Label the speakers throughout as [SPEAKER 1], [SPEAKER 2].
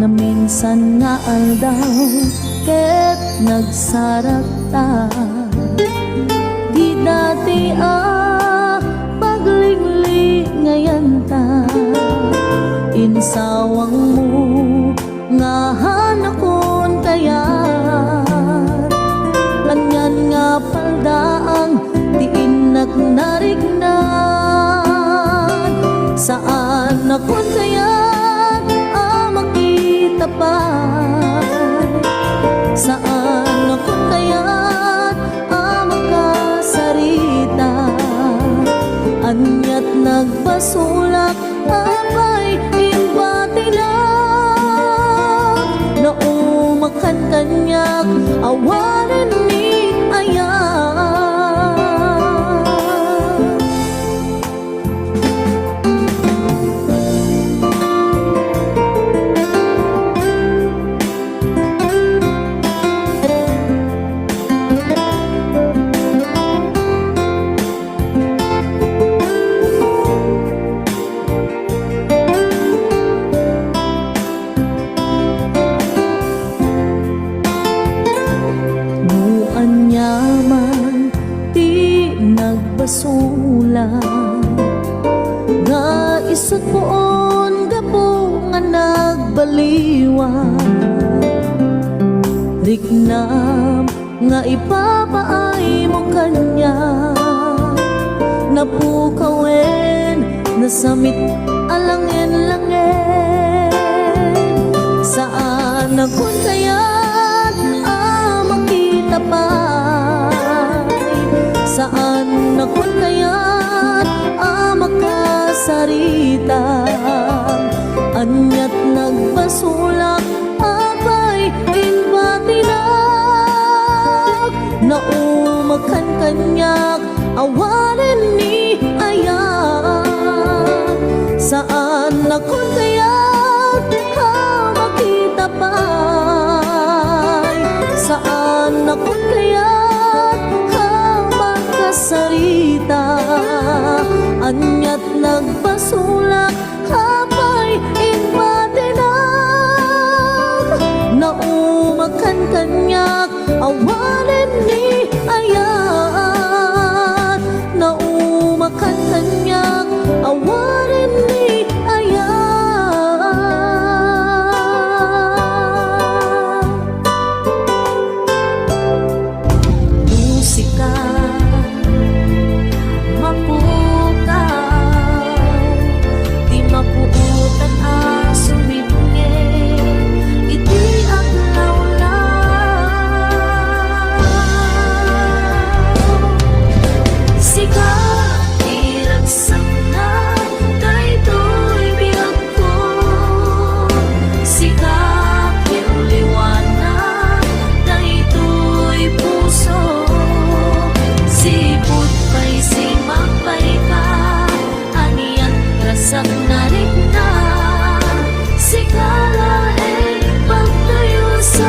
[SPEAKER 1] na minsan nga aldaw ket nagsarak ta. Di dati paglinglingayan ta, insawang mo nga hanakon kayat. Anyan nga paldaang diin nagnarignan, saan akon kayat makita pa. Saan akon kayat makasarita, anyat nagbasulak apay imbati lang. Naumakan kanyak awanan ni ayan. Basulang nga isot poon gapo nga nagbaliwan, riknam nga ipapaay mo kanya. Napukawen nasamit alangin-langin, saan akon kayat makita pa. Saan akon kayat makasarita, anyat nagbasulak apay inbati lang. Naumakan kanyak awanen ni ayan, saan akon kayat makita pa. Saan akon kayat sarita, anyat nagbasulak apay inbati lang. Naumakan kanyak awanen ni ayan, naumakan kanyak awanen ni ayan. Musika mapuutan sumibnge, iti adlaw lang. Sika iragsak na daytoy biyag ko, sika piuliwanan daytoy puso. Sipot pa'y simapay ka, aniyan rasak na na sikala pagtayusan,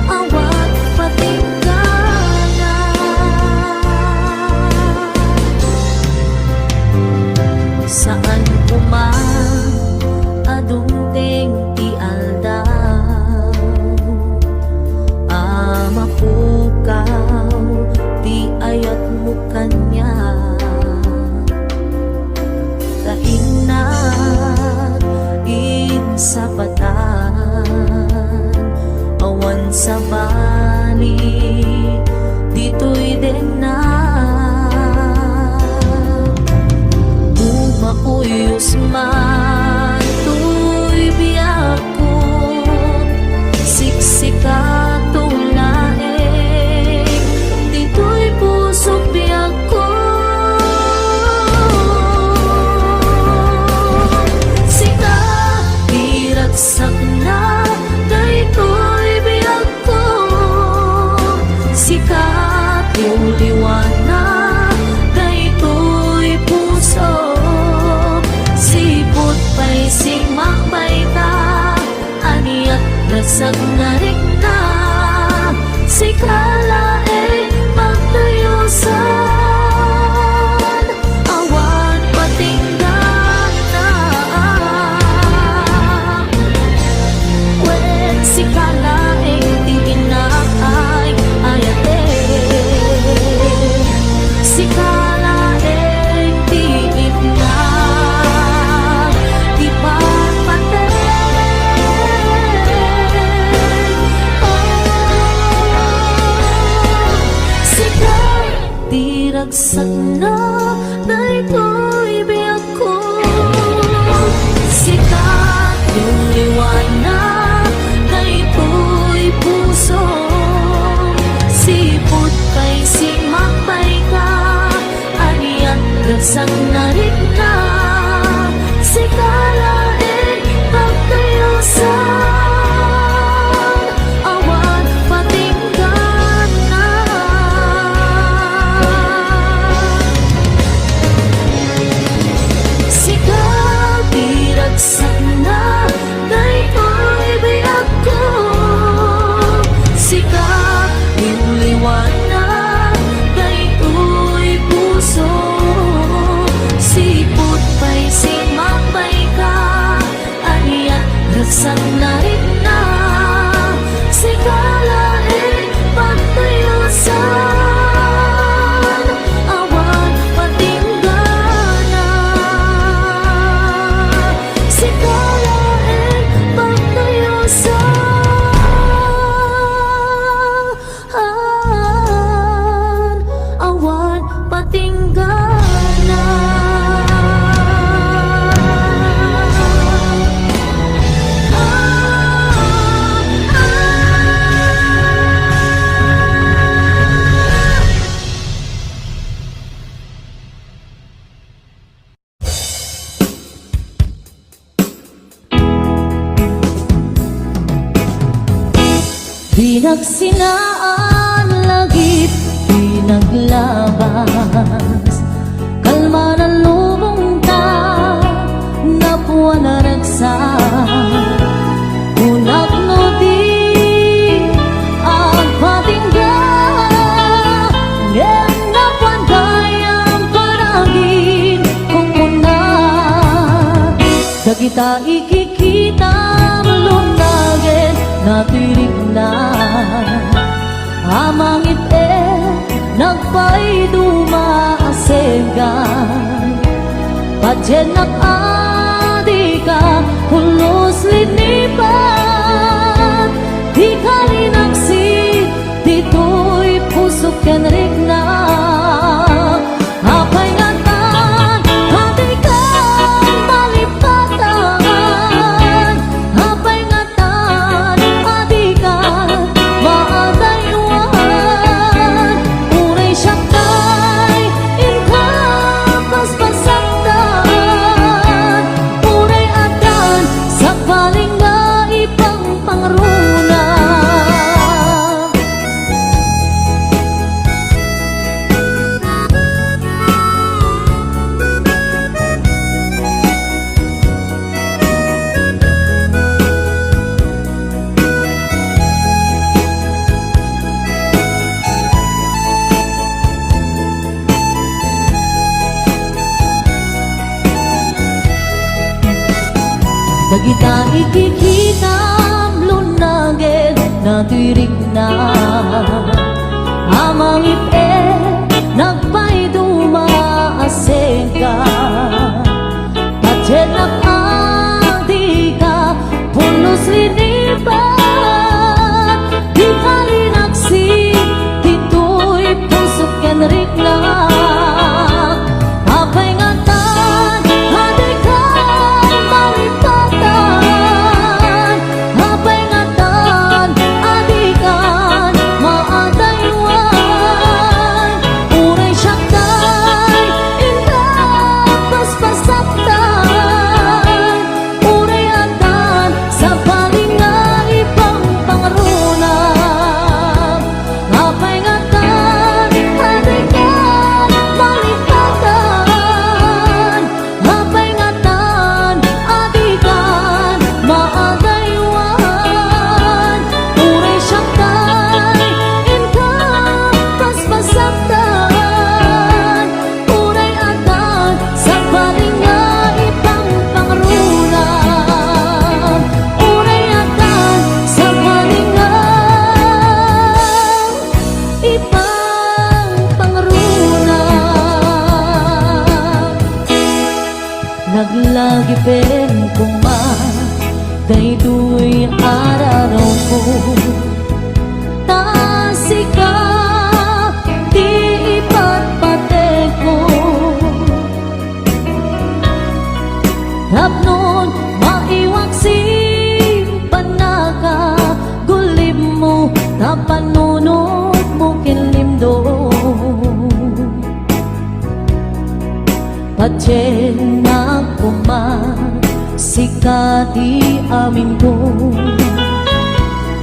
[SPEAKER 1] awat patinggalan. Saan adungteng ti aldaw, mapukaw ti ayat mo kanya. Kainat sa patan, awan sa bali, dito'y din na bumauyos man to'y biyak ko, siksika tulaeng, dito'y pusok biyak ko. Sak na daytoy biyag ko, sikat yung liwanag daytoy puso. Sipot pa'y sigmakbay ta, aniyak rasag na rikna, sikala magtayusan, awan patinggan na. biragsak na daytoy biyak ko. Sikat yung liwanag daytoy puso, sipot kay simakbay ka, aniyak ragsak na rin na. Sikalain pagtayo sa awan patinggan na. Sikabiragsak na daytoy biyak ko. Sikap yung liwanag daytoy puso, sipot pa'y simakbay ka, aniyak ragsak na rin na. Sikalain pagtayo sa awan patinggan na. Sikalain pagtayo sa awan patinggan na. Pinagsinaan lagip, pinaglabas, kalma na lubong ta, napuan na ragsak. Unak no di ang patingga, ngem napuan kayang panagin kung muna. Dagita ikikita lunagin natirik na. Amangit nagpay dumaasegan, padyenak adika pulos linipan. Di kalinaksit dito'y pusok kenrik na. Apay ngatan hatikan malipatan, apay ngatan adikan maadaywan. Unay siyakay inkapas pasaktan, unay adan sa paling nga ipang pangruna. Dagita ikikita lunagin natirik na. Amang nagpay dumaaseka, padyenak adika pulos linipan. Di kalinaksi dito'y pusok kenrik na. Apay ngatan hatikan malipatan, apay ngatan adikan maadaywan. Unay siyakay inkapas pasaktan, unay adan sa paling nga ipang pangruna. Apay ngatan hatikan malipatan, apay ngatan adikan maadaywan. Unay siyakay inkapas pasaktan, unay adan sa paling nga ipang pangruna. Unay adan sa paling nga ipang pangruna. Naglagipin kung daytoy araw ko, tasika di ipatpate Tapnon maiwag si panaka gulim mo tapanunod mo kinlimdo Patyen na sikati amin ko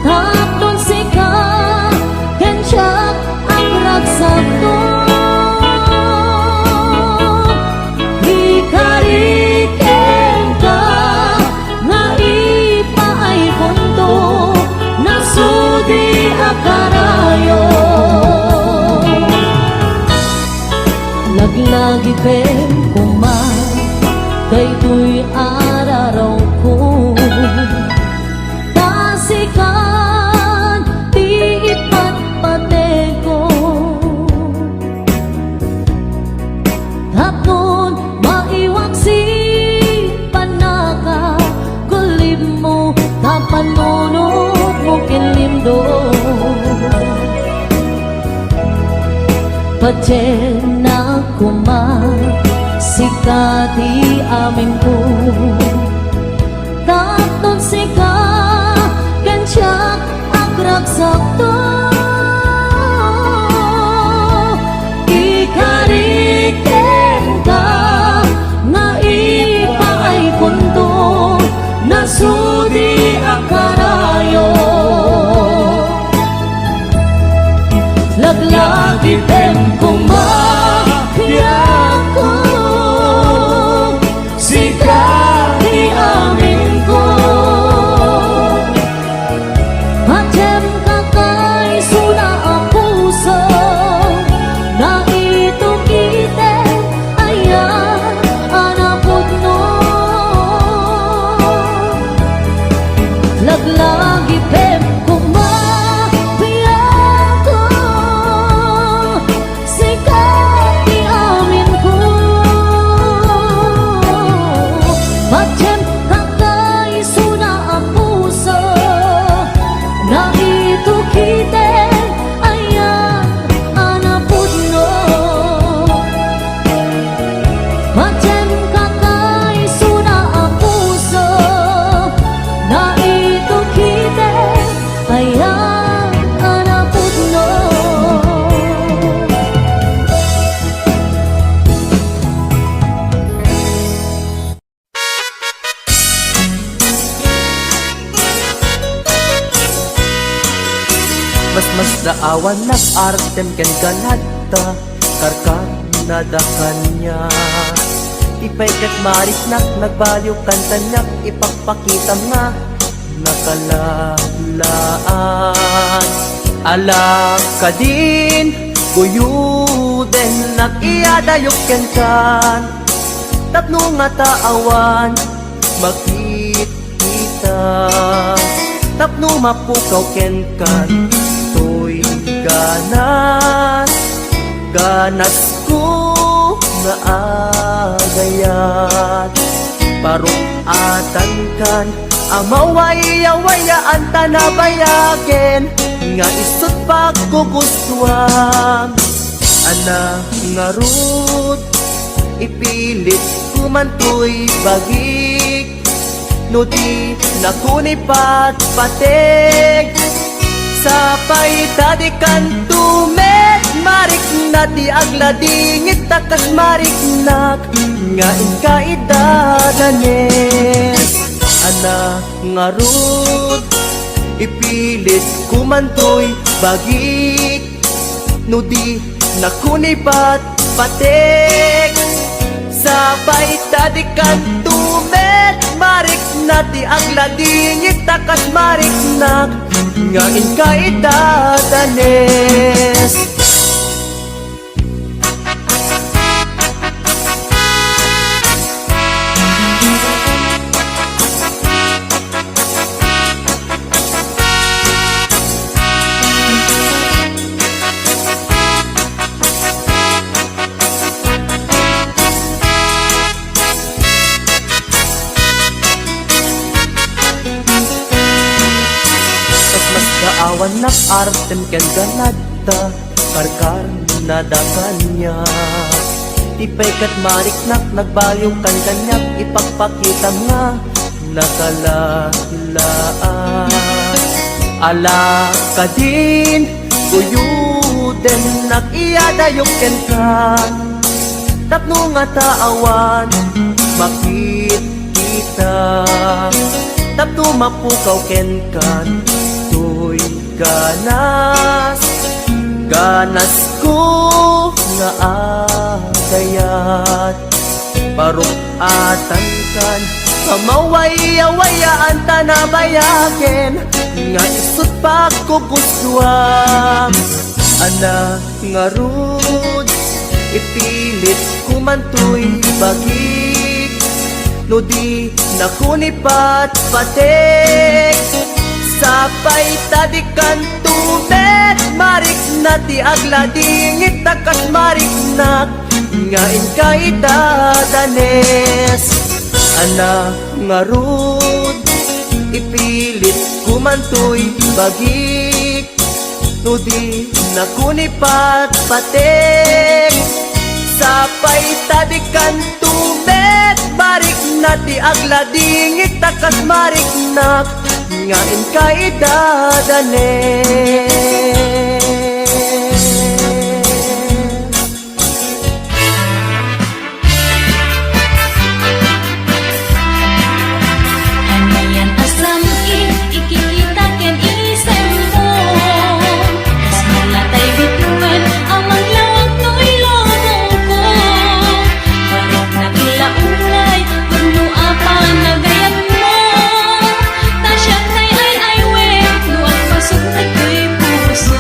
[SPEAKER 1] Tapnon sika kensiyak ang ragsak ko Ikariken ka nga ipaay punto nasudi akarayo Laglagi pen kuman kay tuy araraw ko Tasikan di ipatpate ko Tapnon maiwag si panaka gulim mo tapanunod mo kinlimdo Patyen na sikati amin ko Tapnon sika kensiyak ang ragsak to Ikariken ka nga ipaay punto nasudi akarayo Laglagi pen kumahiyak ko Sikati amin ko Patyen kakay suna ang puso Na ito kite ayan anapot no Laglagi pen kumahiyak ko Sikati amin ko Patyen kakay suna ang puso Na ito kite ayan anapod no Patyen kakay suna ang puso Na ito kite ayan anapod no
[SPEAKER 2] Mas daawan nak artem ken galata karkar nadakan niya Ipaikat marik nak nagbaliw kantanyak ipagpakita nga nakalalaan Alak ka din guyuden nak iadayok ken kan Tapno nga taawan makita Tapno mapukaw ken kan Ganas ko na agayat Parukatan kan Amaway-awayaan tanabayaken Nga isot pagkugustuhan Ana nga rut Ipilit kumantoy bagik No di nakunipat patek Sapay tadikan tumet marik na di agladingit takas marik nak nga inkaidadanes Ana nga rut ipilit kumantoy bagik no di nakunipat patek Sapay tadikan tumet marik na di agladingit takas marik nak nga inkaidadanes Awan nak artem ken ganada karkar nadakan niya Tipay kat mariknak, nagbayong kan kanyak, ipagpakita nga nakalalaan. Ala ka din, kuyuden, nag-iadayok ken ka. Tapno nga taawan, makit kita. Tapno mapukaw ken kan, tuy ganas. Ganas ko nga agayat, parukatan kan, kamaway-awayaan tanabayaken, nga isut pagkukuswam. Ana nga rud, ipilit kumantoy bagik, no di nakunipat patek. Sapay tadikan tubet, marik na ti agladingit takas marik na, ngain ka idadanes. Ana nga rud, ipilit kumantoy bagik, no di nakunipat patek. Sapay tadikan tubet, marik na ti agladingit takas marik na, ngain ka idadanes.
[SPEAKER 1] Anayan asam ikikita ken isem mo, kas malatay bituan amang lawag to'y lobong ko. Barik na kilaulay, puno apa nagayat mo. Tasya kay ay we, luwag pasok na to'y puso.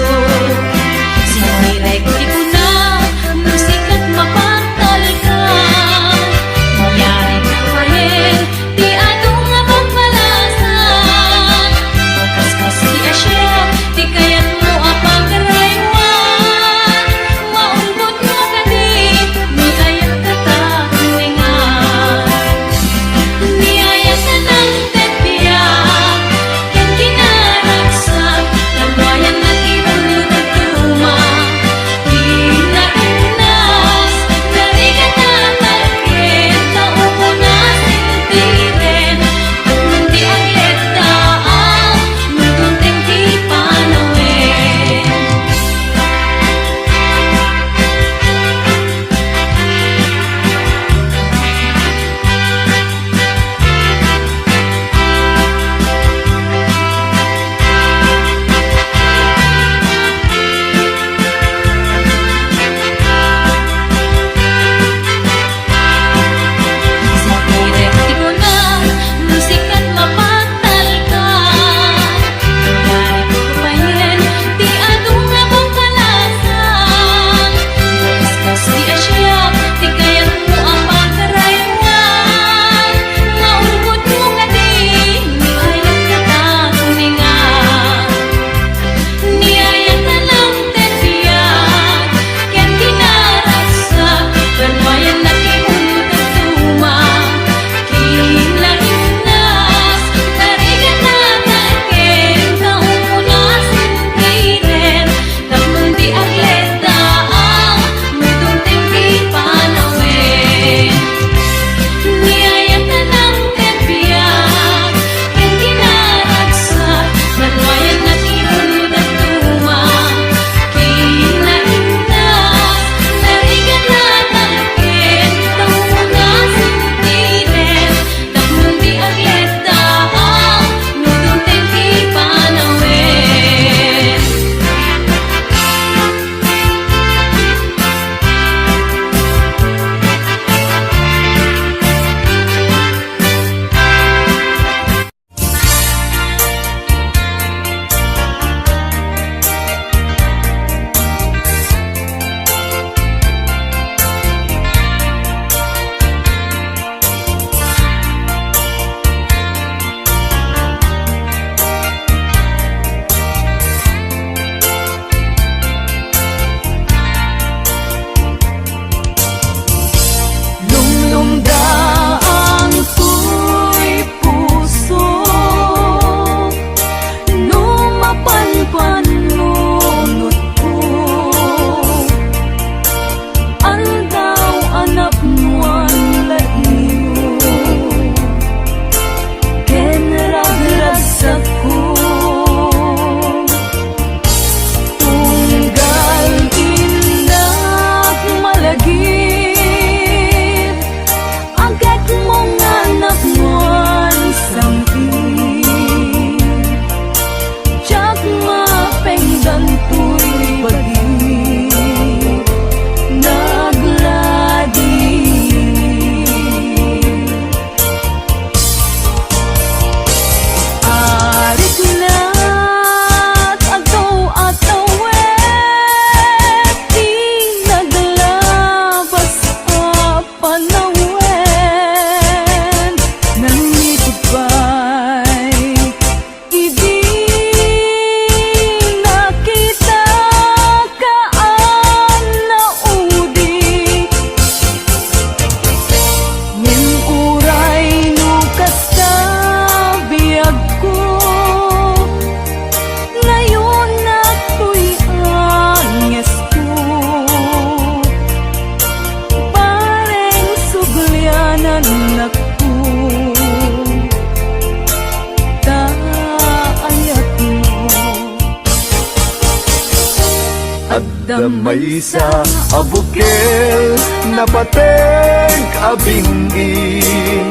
[SPEAKER 2] Damay sa abukel na pateg abingin,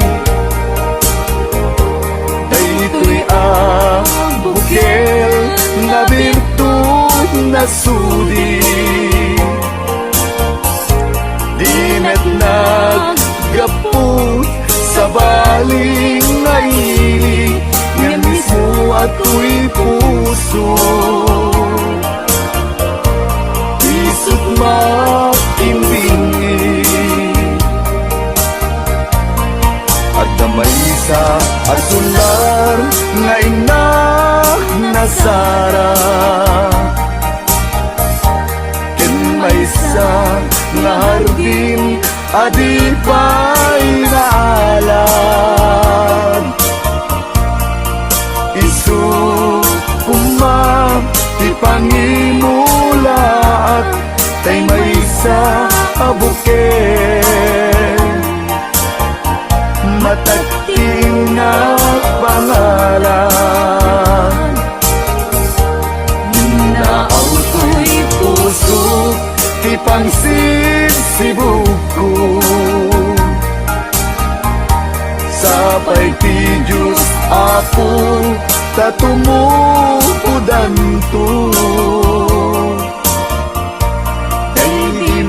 [SPEAKER 2] daytoy abukel na birtud na sudi, di met naggapot sa baling ngaili, nga mismo ato'y puso. Isut makimbingi at damay sa asular nga inak na Sara, ken may sa nga hardin adipay na alam. Isu kumam ipangimulaat tay may sa abukel, matagting na pangalan. Naaw ko'y puso ti pangsisibuko, sapay ti Diyos ako tatumupudan to.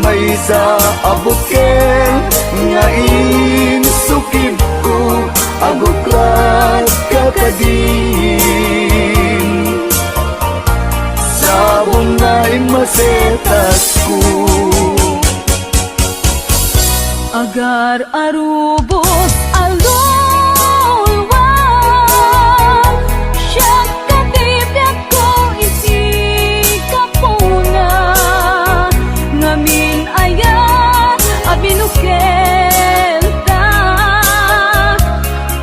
[SPEAKER 2] May sa abukel nga insukib ko, aguklat kakadin, sabong na imasetas ko.
[SPEAKER 1] Agar arubos alulwang, siya katibyak ko iti kapuna, ngamin ayat abinukel ta,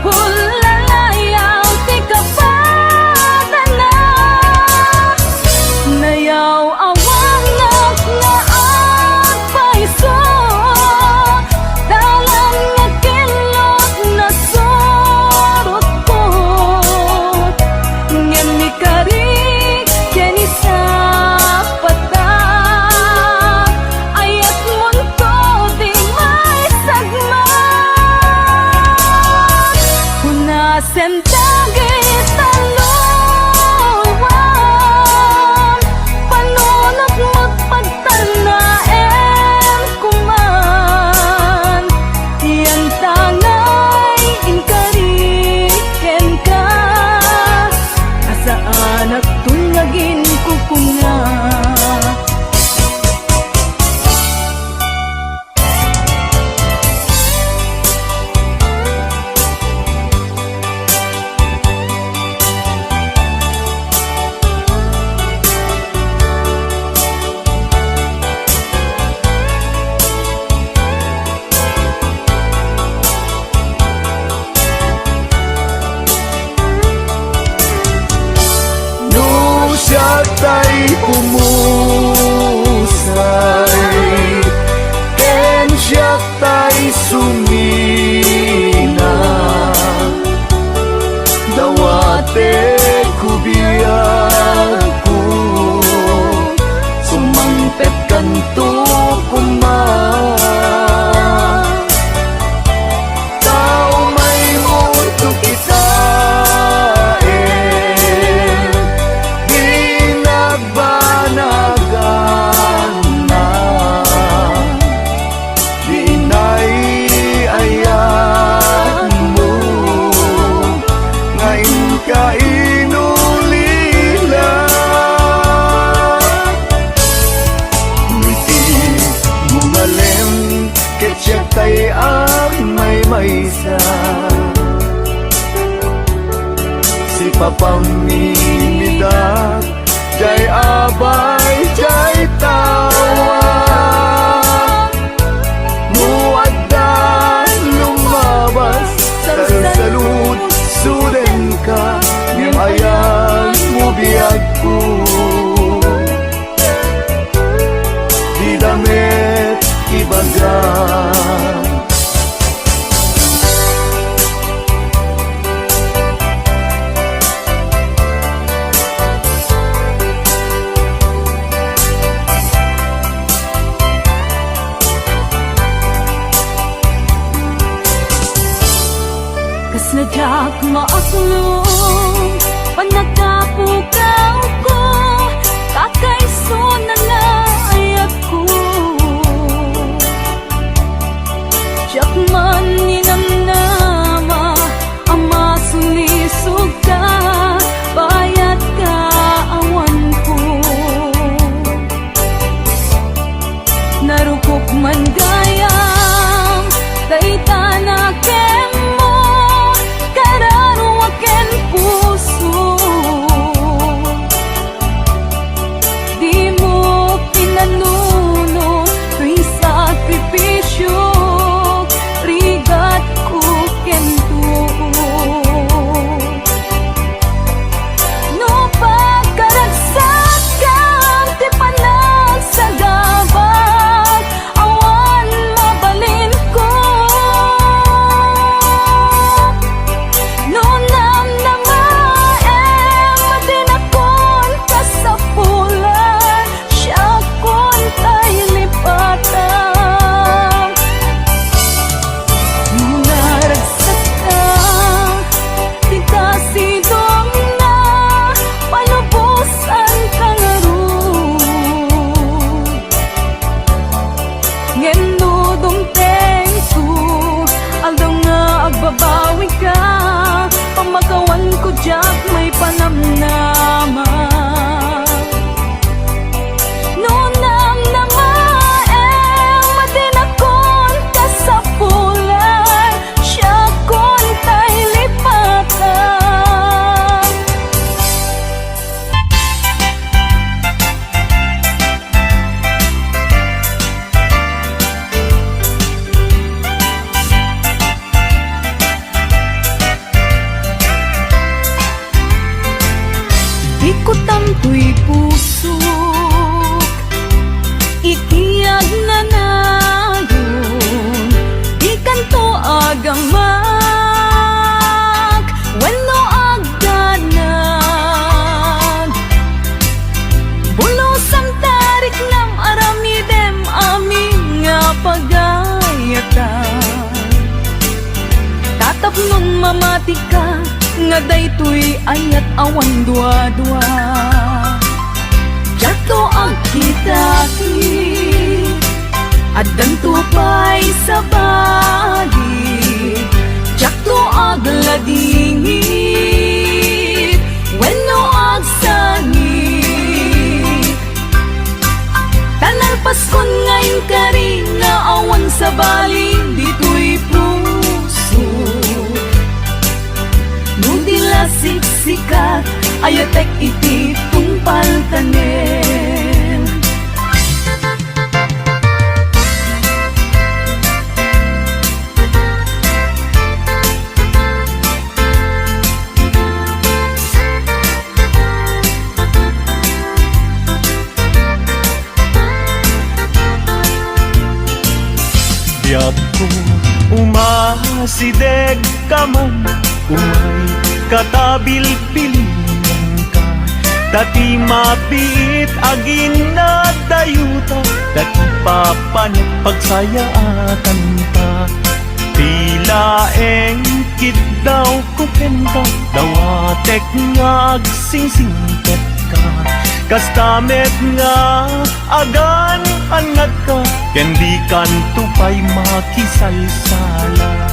[SPEAKER 1] hulalayaw ti kapatana, nayaw awang na agpaiso, dalang nakilot na sorot ko, ngem ni kari ken isa pata, ayat munto di may sagma, hunasen dagit talungan, panunot magpagtanaen kuman, yan tangay inkariken ka, asaan at tungagin kukunga.
[SPEAKER 2] No siya tay pumusay, ken siya tay sumina, dawate kubiyag ko, sumangpet kanto kuman. Tao may mundo kita, kainulila, ngiti mungalem ketyak tay may maysa, si papamimidak jay abay jay tawa, muaddan lumabas salud suden ka, ngem ayan mo biyag ko, di damit ibagan.
[SPEAKER 1] Jak maaklong panagkapukaw ko kakaiso na naayat ko Jak man ninamnama ama sulisog ka bayat ka awan ko narukok man gayam dayta na mo kararuwaken puso di mo pinanuno tuy sakripisyo rigat ko kento no pagkaragsak kang ti panagsagabag awan mabalin ko no namnamaem madinakon kasapulan siya kon tay lipatan naragsak ka di kasidong na palubusan ka nga ron ngendo dumteng ko aldaw nga agbabawi ka pamagawan ko jak may panamnama no namnamaem madinakon kasapulan siya kon tay lipatan ikot ang tuy puso ikiyag na nayon ikanto agamak wenno agdanag bulos ang tarik ng aramidem aming nga pagayatan tatapnon mamati ka nga daytoy ayat awan dua-dua Jato ang kitaki Adan tupay sa bagi Jato ag ladingit Wenno ag sangit Tanal paskon ngayon kari nga awan sa baling dito'y puso Nudila siksikat ayatek iti tungpal tanen
[SPEAKER 2] Biag ko umasideg ka man umay katabil pilihan ka Dati mapit agin na dayuta Dati papanit pagsayaatan ka Tila engkit daw kukenta Dawatek nga agsingsingket ka Kastamet nga agan anad ka Kendi kantupay makisalsala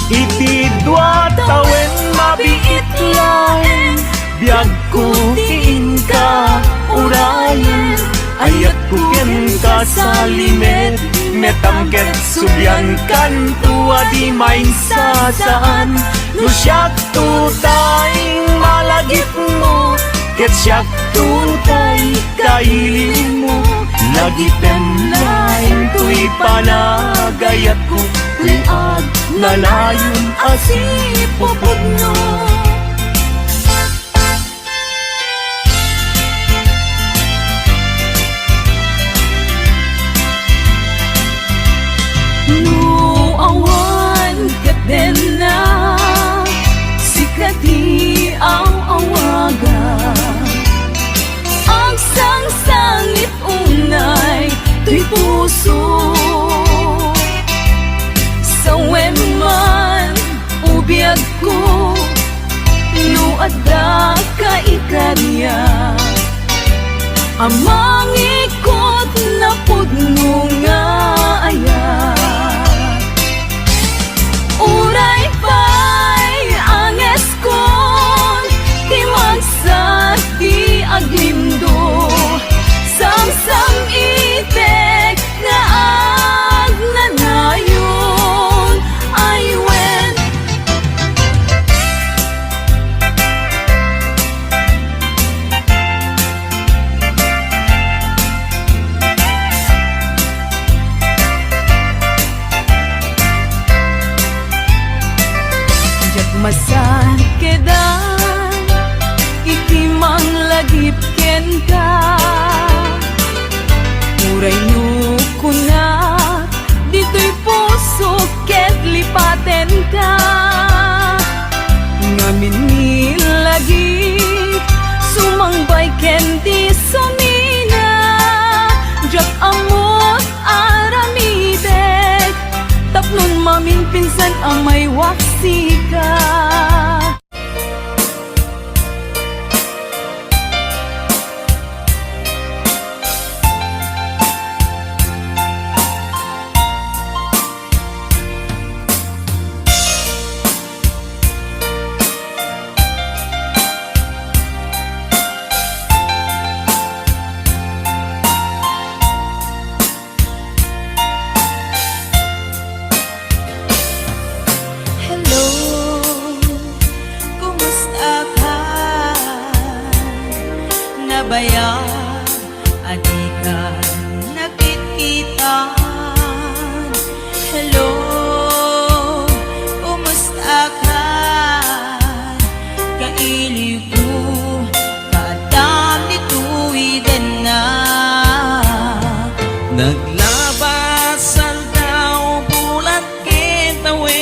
[SPEAKER 2] Iti dua tawen mabiit lain Biag kutiin ka urayan Ayat kuken ka sa limet Metangket subyan kan tua di main sasaan No siyak tutay malagip mo Ket siyak tutay kailin mo Lagitem lain tuy panagayat ko Tuy ag nalayon asipupod no awan ket den na sikati ang awaga ang sang-sangit unay tuy puso sa wenman
[SPEAKER 1] biag ko, no adda ka ikarya. Amang ikot na pudno nga ayat. Uray pa'y anges kon, di magsat di aglindo. Samsam itek nga agnanayon, ay wen. Masan kedan ikimang lagip ken ka, uray no kuna dito'y puso ket lipaten ka. Ngamin ni lagip sumangbay ken di sumina, jak amot aramidek tapnon mamin pinsan amay waksi ka.
[SPEAKER 3] Baya, adi ka nakikitan. Hello, kumusta ka? Kailiw ko, kaadam nituwiden na.
[SPEAKER 2] Naglabasan daw bulan kitawin,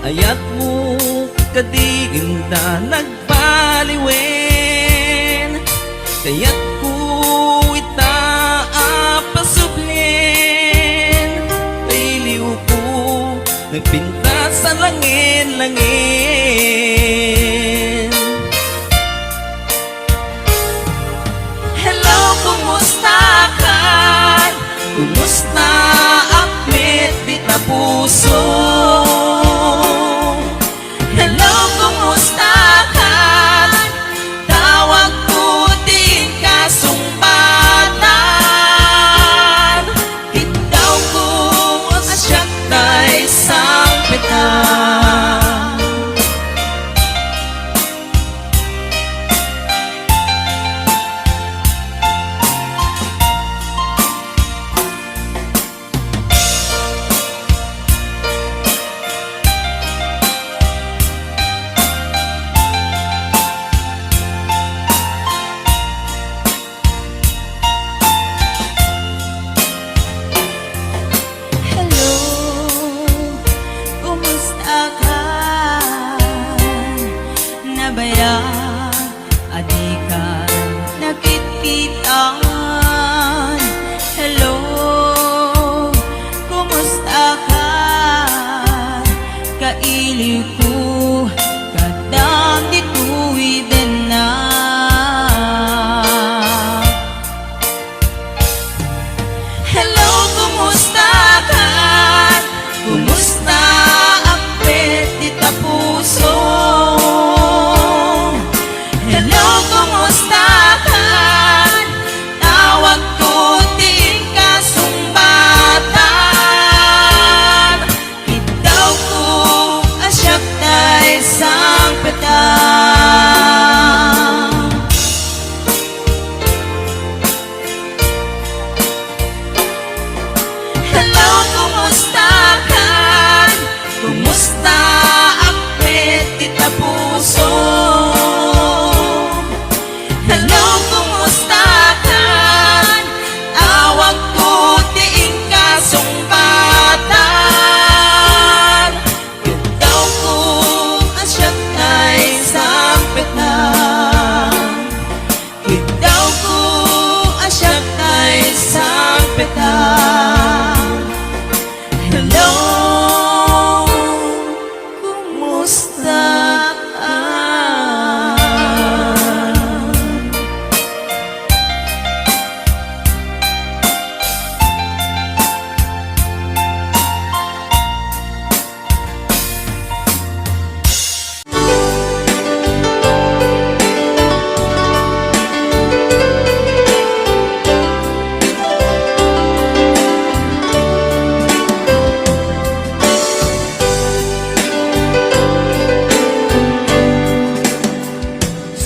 [SPEAKER 2] ayat mo kadiganda nagpaliwen. Kaya't ko itaapasublin, tailiw ko nagpinta sa langin-langin.
[SPEAKER 3] Hello, kumusta ka?
[SPEAKER 2] Kumusta akmet di na puso?
[SPEAKER 3] Hello, kumusta ka? Tawag ko din kasumpatan. Ikaw ko asyak na isang petan. Baya, adi ka nakikitan. Hello, kumusta ka? Kailiw ko, kadam dituwiden na. Hello, kumusta ka? Kumusta akpet di tapuso? Hello, kumusta ka? Tawag ko din kasumbatan. Ikaw ko asyak na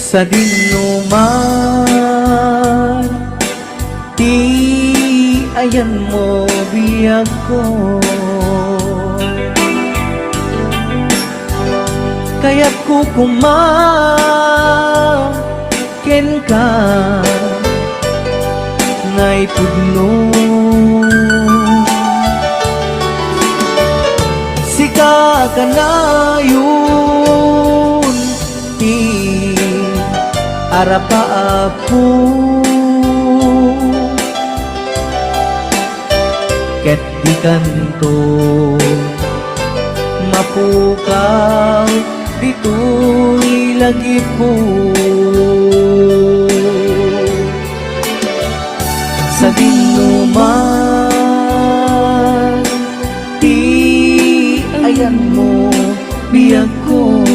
[SPEAKER 2] sa dinuman, ti ayan mo biyag ko. Kaya't kukumaken ka ngay pudno. Sika ka na yun ti arapa apo, ket di kanto mapukaw dito'y lagi po. Sa dinuman, ti ayan mo biyag ko.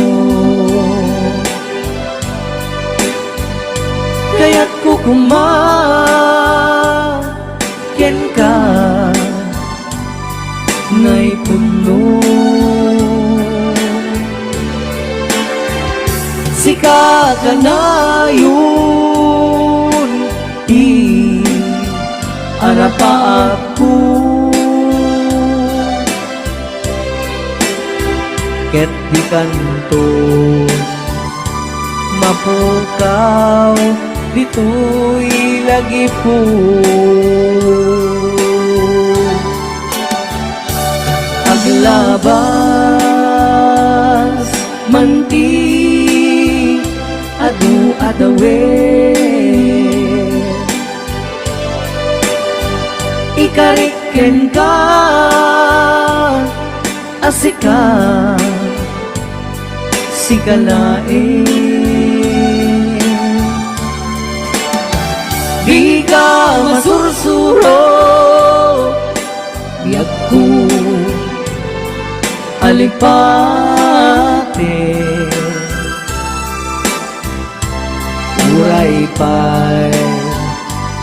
[SPEAKER 2] Kaya't kukumaken ka ngay puno. Sika ka na yun ti arapa ako, ket di kanto mapukaw dito'y lagi po. Aglabas manti adu adawe, ikariken ka asika sikalae. Di ka masursuro biyag ko alipate, uray pa'y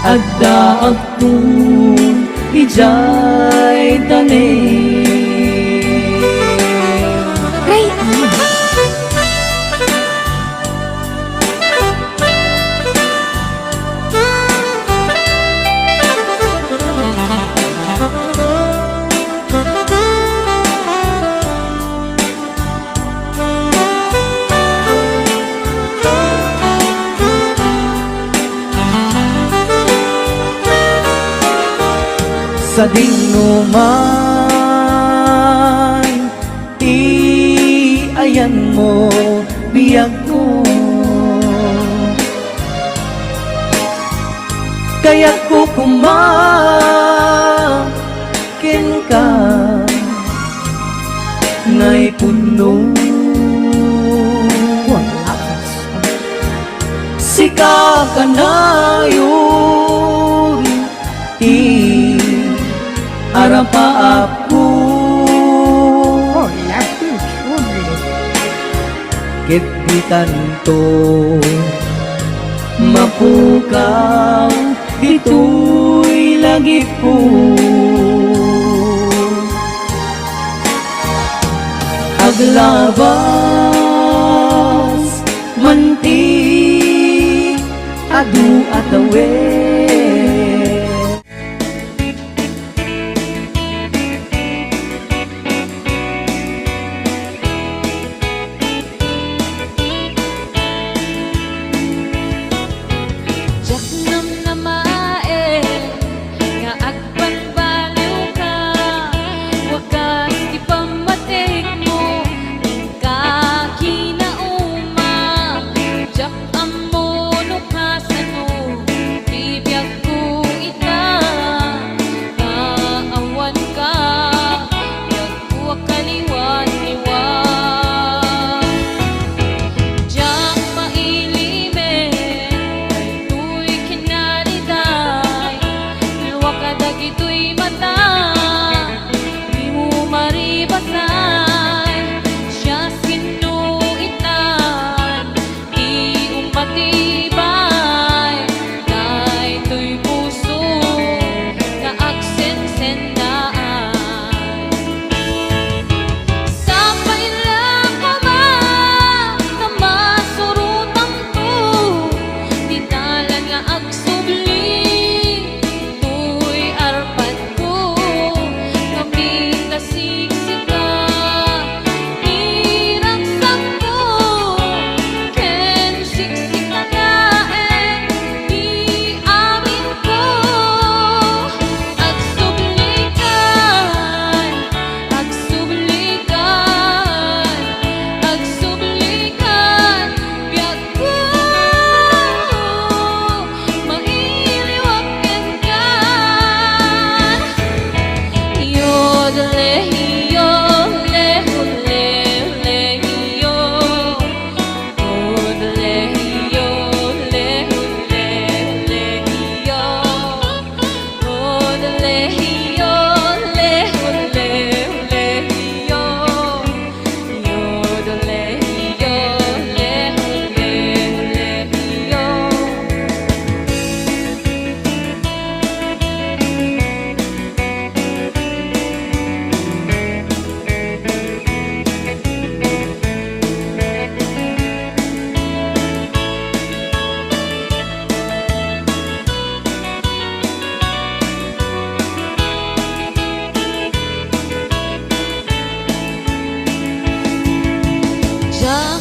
[SPEAKER 2] agda agtun ijay tanin. Sa dinuman, ti ayan mo biyag ko. Kaya't kukumaken ka ngay puno. Sika ka na yun arapa ako, ket di kanto mapukaw dito'y lagi po. Aglabas manti adu atawe.
[SPEAKER 1] Keep Diyan